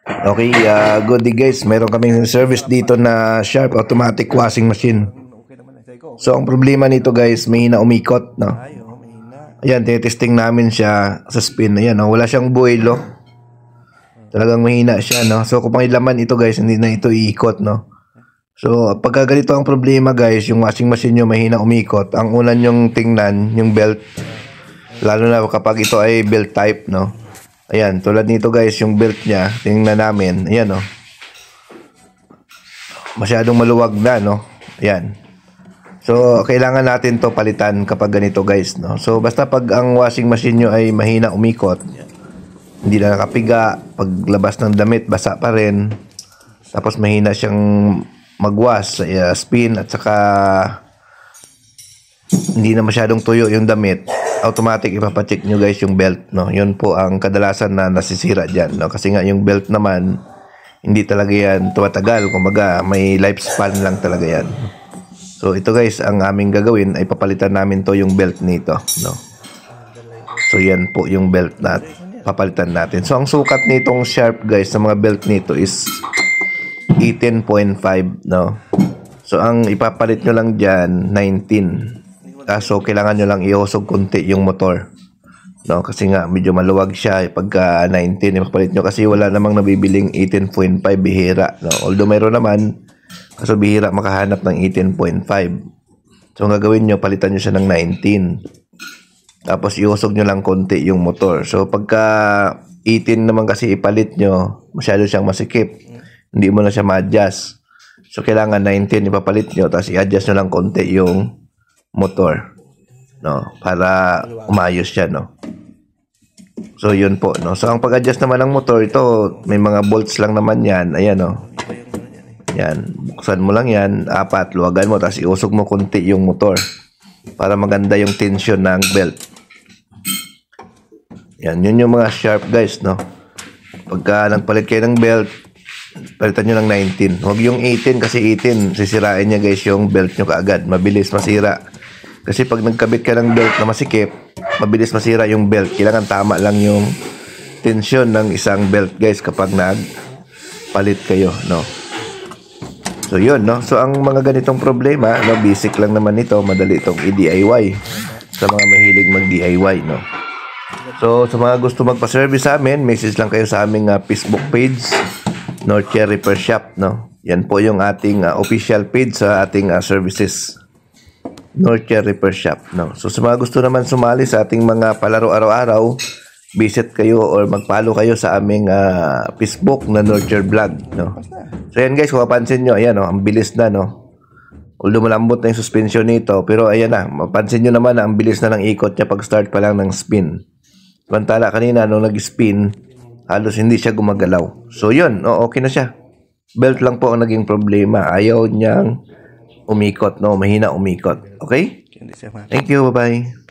Okay, good day guys. Meron kaming service dito na Sharp automatic washing machine. So ang problema nito guys, mahina umikot, no. Ayan, testing namin siya sa spin. Ayan, no? Wala siyang buwelo. Talagang mahina siya, no. So kung pangilaman ito guys, hindi na ito iikot, no. So pagka ganito ang problema guys, yung washing machine nyo mahina umikot, ang una nyong tingnan yung belt. Lalo na kapag ito ay belt type, no. Ayan, tulad nito guys, yung belt niya, tingnan namin. Ayan, no. Masyadong maluwag na, no. Ayan. So, kailangan natin to palitan kapag ganito guys, no. So, basta pag ang washing machine nyo ay mahina umikot, hindi na nakapiga, paglabas ng damit, basa pa rin. Tapos mahina siyang magwash, spin, at saka hindi na masyadong tuyo yung damit, automatic ipapacheck nyo guys yung belt, no. Yun po ang kadalasan na nasisira dyan, no. Kasi nga yung belt naman hindi talaga yan tumatagal, kumbaga may lifespan lang talaga yan. So ito guys, ang aming gagawin ay papalitan namin to yung belt nito, no. So yan po yung belt na papalitan natin. So ang sukat nitong Sharp guys sa mga belt nito is 18.5, no. So ang ipapalit nyo lang dyan 19. So kailangan nyo lang ihusog konti yung motor, no, kasi nga medyo maluwag siya. Pagka 19 ipapalit nyo, kasi wala namang nabibiling 18.5, bihira, no. Although mayroon naman, kaso bihira makahanap ng 18.5. So ang gagawin nyo, palitan nyo siya ng 19, tapos ihusog nyo lang konti yung motor. So pagka 18 naman kasi ipalit nyo, masyado siyang masikip, hindi mo na siya ma-adjust. So kailangan 19 ipapalit nyo, tapos i-adjust nyo lang konti yung motor, no, para umayos siya, no. So yun po, no. So ang pag-adjust naman ng motor, ito may mga bolts lang naman yan. Ayan, no. Yan, buksan mo lang yan, 4, luwagan mo, tapos iusog mo konti yung motor para maganda yung tension ng belt. Yan, yun yung mga Sharp guys, no. Pagka nagpalit kayo ng belt, palitan nyo ng 19. Huwag yung 18, kasi 18 sisirain niya guys yung belt nyo kaagad, mabilis masira. Kasi pag nagkabit ka ng belt na masikip, mabilis masira yung belt. Kailangan tama lang yung tension ng isang belt guys kapag nagpalit kayo, no. So yun, no. So ang mga ganitong problema, no, basic lang naman ito, madali itong i-DIY sa mga mahilig mag-DIY, no. So sa mga gusto magpa-service sa amin, message lang kayo sa aming Facebook page, Northshire Repair Shop, no. Yan po yung ating official page sa ating services, Northshire Repair Shop, no. So sa mga gusto naman sumali sa ating mga palaro araw-araw, visit kayo or mag-follow kayo sa aming Facebook na Northshire Vlog, no. So yan guys, kung mapansin nyo, ayan, no, ang bilis na, no. Although malambot na yung suspension nito, pero ayan na, mapansin nyo naman na ang bilis na ng ikot niya pag start pa lang ng spin. Samantala kanina nung nag-spin, halos hindi siya gumagalaw. So yun, okay na siya. Belt lang po ang naging problema. Ayaw niyang umikot, no, mahina umikot. Okay? Thank you, bye-bye.